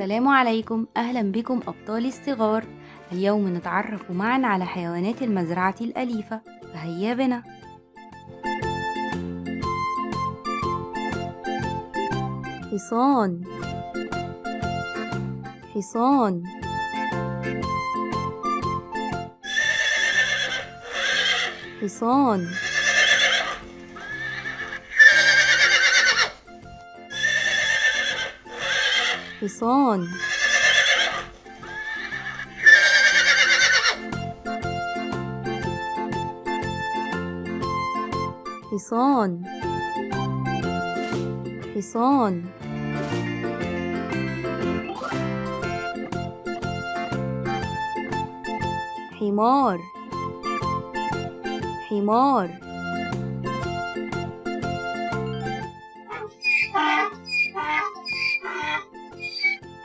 السلام عليكم، أهلا بكم أبطالي الصغار. اليوم نتعرف معا على حيوانات المزرعة الأليفة، فهيا بنا. حصان حصان حصان حصان حصان حصان حمار حمار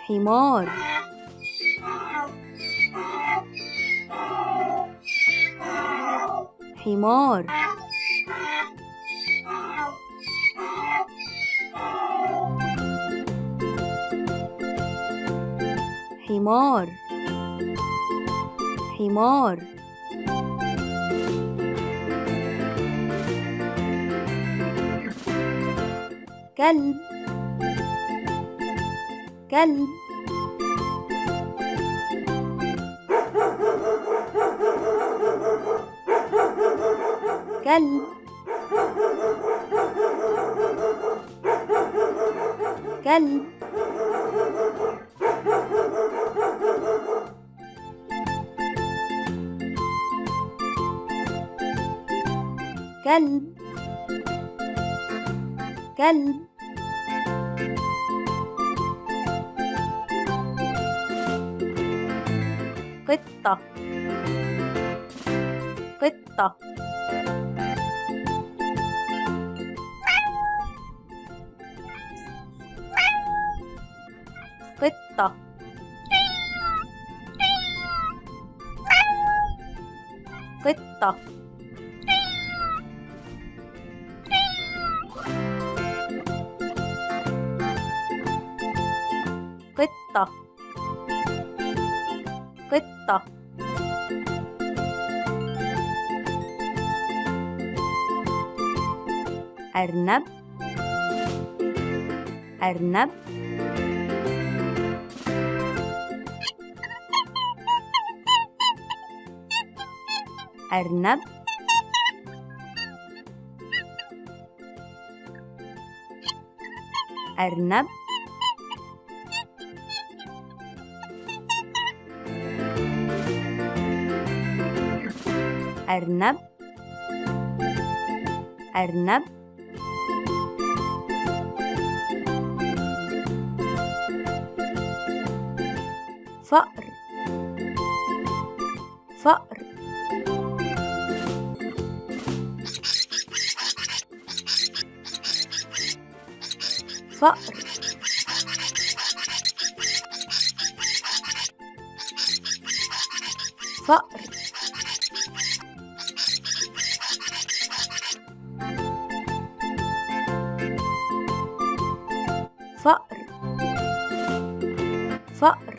حمار حمار حمار حمار كلب كلب كلب كلب كلب كلب قطة قطة قطة قطة قطة قطة أرنب أرنب أرنب أرنب أرنب أرنب فأر فأر فأر فأر فأر فأر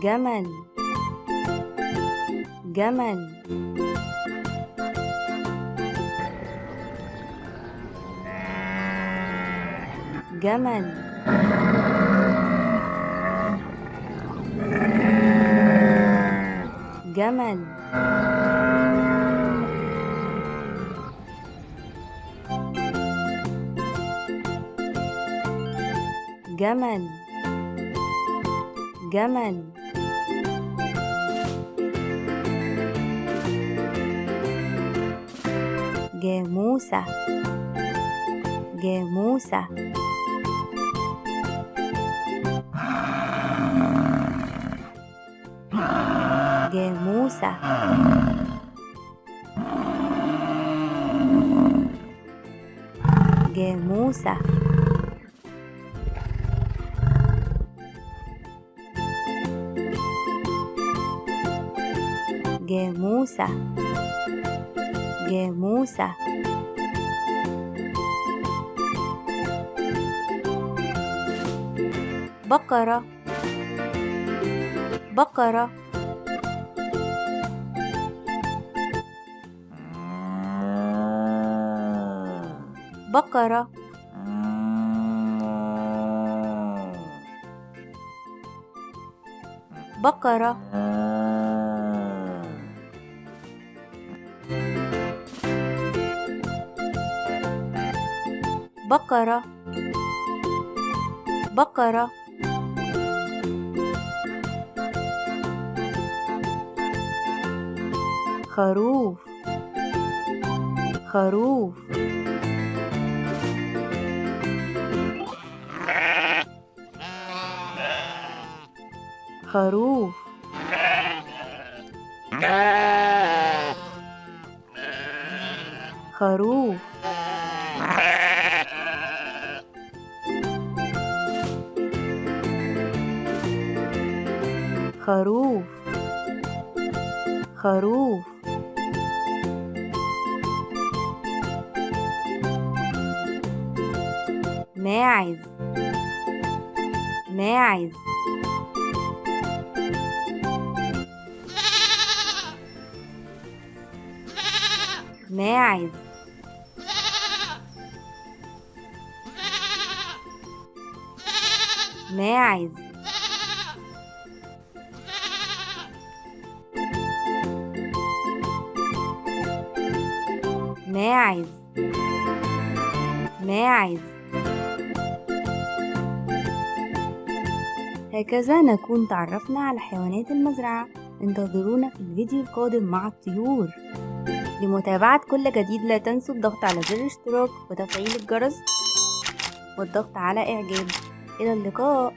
جمل جمل جمل جمل جمل جمل جاموسة جاموسة جاموسة جاموسة جاموسة جاموسة بقرة بقرة بقرة بقرة بقرة بقرة خروف خروف خروف خروف خروف خروف ماعز ماعز ماعز ماعز ماعز ماعز. هكذا نكون تعرفنا على حيوانات المزرعة. انتظرونا في الفيديو القادم مع الطيور. لمتابعة كل جديد لا تنسوا الضغط على زر الاشتراك وتفعيل الجرس والضغط على إعجاب. إلى اللقاء.